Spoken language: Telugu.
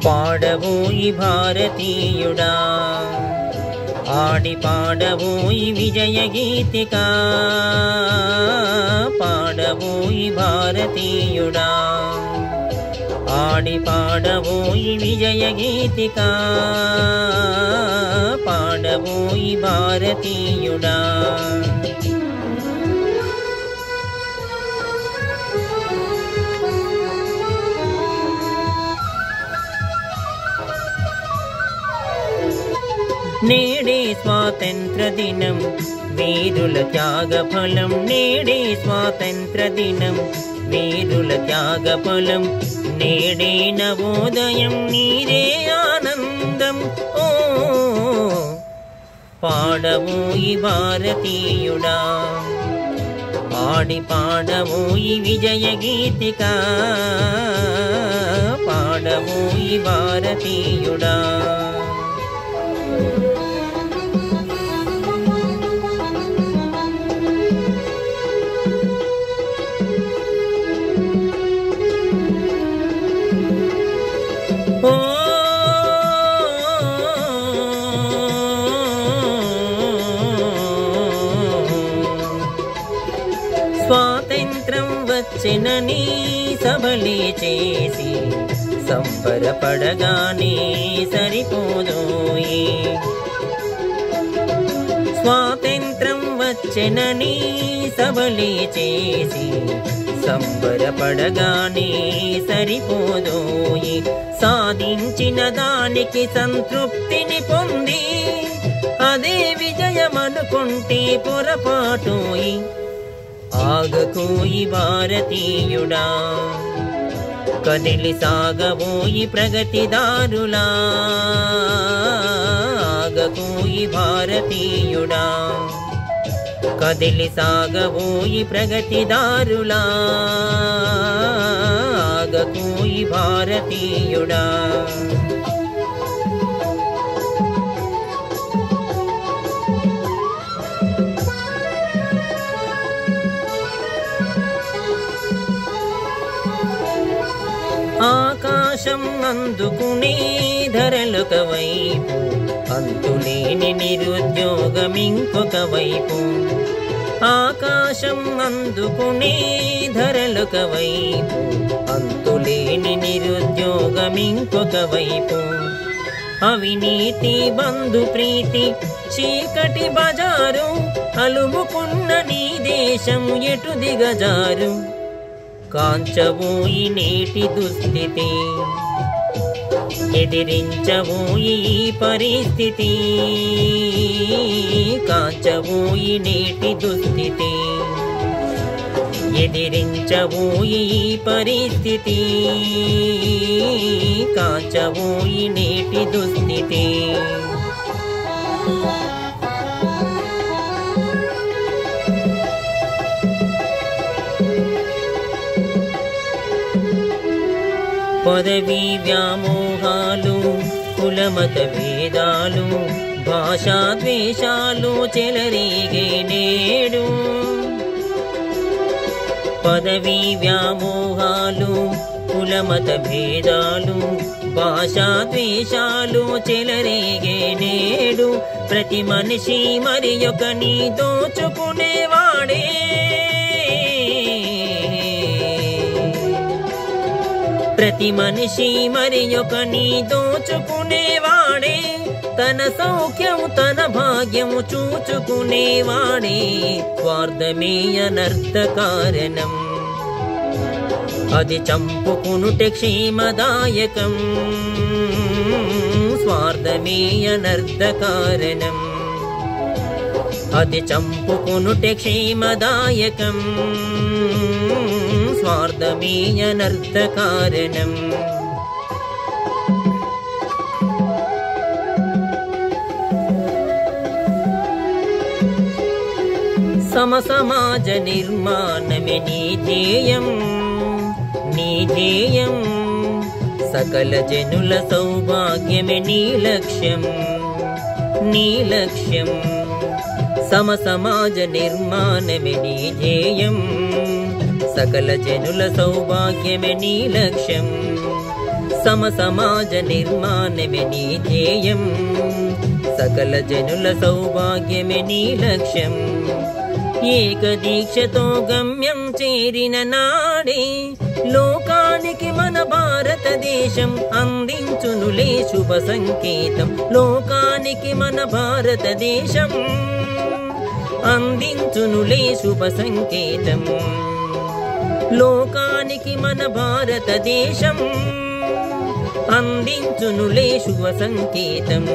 పాడవోయి భారతీయుడా ఆడి పాడవోయి విజయ గీతిక పాడవోయి భారతీయుడా ఆడి పాడవోయి విజయ గీతిక పాడవోయి భారతీయుడా నేడే స్వాతంత్ర దినం వీరుల త్యాగ ఫలం నేడే స్వాతంత్ర దినం వీరుల త్యాగ ఫలం నేడే నవోదయం నీరే ఆనందం ఓ పాడవోయి భారతీయుడా ఆడి పాడవోయి విజయ గీతిక పాడవోయి భారతీయుడా స్వాతంత్రం వచ్చెనని సభలే చేసి సంబరపడగానే సరిపోదోయి స్వాతంత్రం వచ్చెనని సభలే చేసి సంబరపడగానే సరిపోదోయి సాధించిన దానికి సంతృప్తిని పొంది అదే విజయమనుకుంటే పొరపాటోయి ఆగకోయి భారతీయుడా కదిలి సాగబోయి ప్రగతిదారులా ఆగకోయి భారతీయుడా కదిలి సాగబోయి ప్రగతిదారులా ఆగకోయి భారతీయుడా ఆకాశం అందుకునే ధరలొక వైపు అంతులేని నిరుద్యోగం ఇంకొక వైపు ఆకాశం అందుకునే ధరలొక వైపు అంతులేని నిరుద్యోగం ఇంకొక వైపు అవినీతి బంధు ప్రీతి చీకటి బజారు అలుముకున్న నీ దేశం ఎటు దిగజారు కాంచబోయి నేటి దుస్థితి ఎదిరించబోయి ఈ పరిస్థితి కాంచబోయి నేటి దుస్థితి ఎదిరించబోయి ఈ పరిస్థితి కాంచబోయి నేటి దుస్థితి పదవీ వ్యామోహాలు కులమత భేదాలు భాషా ద్వేషాలు చెలరేగే నేడు పదవీ వ్యామోహాలు కులమత భేదాలు భాషా ద్వేషాలు చెలరేగే నేడు ప్రతి మనిషి మరి ఒకని దోచుకునేవాడే ప్రతి మనిషి మరి ఒకని దోచుకునేవాడే తన సౌఖ్యం తన భాగ్యము చూచుకునేవాడే స్వార్థమే అనర్థ కారణం అది చంపుకునుటే క్షేమదాయకం స్వార్థమే అనర్థ కారణం అది చంపుకునుటే క్షేమదాయకం స్వార్థమే అనర్థ కారణం సమసమాజ నిర్మాణమే నీ ధ్యేయం నీ ధ్యేయం సకల జనుల సౌభాగ్యమే నీ లక్ష్యం నీ లక్ష్యం సమసమాజ నిర్మాణమే నీ ధ్యేయం సకల జనుల సౌభాగ్యమే నీ లక్ష్యం సమసమాజ నిర్మాణమే నీ ధ్యేయం, సకల జనుల సౌభాగ్యమే నీ లక్ష్యం. ఏకదీక్షతో గమ్యం చేరిన నాడే లోకానికి మన భారతదేశం అందించునులే శుభ సంకేతం. లోకానికి మన భారతదేశం అందించునులే శుభ సంకేతం. లోకానికి మన భారతదేశం అందించునులే శుభ సంకేతం.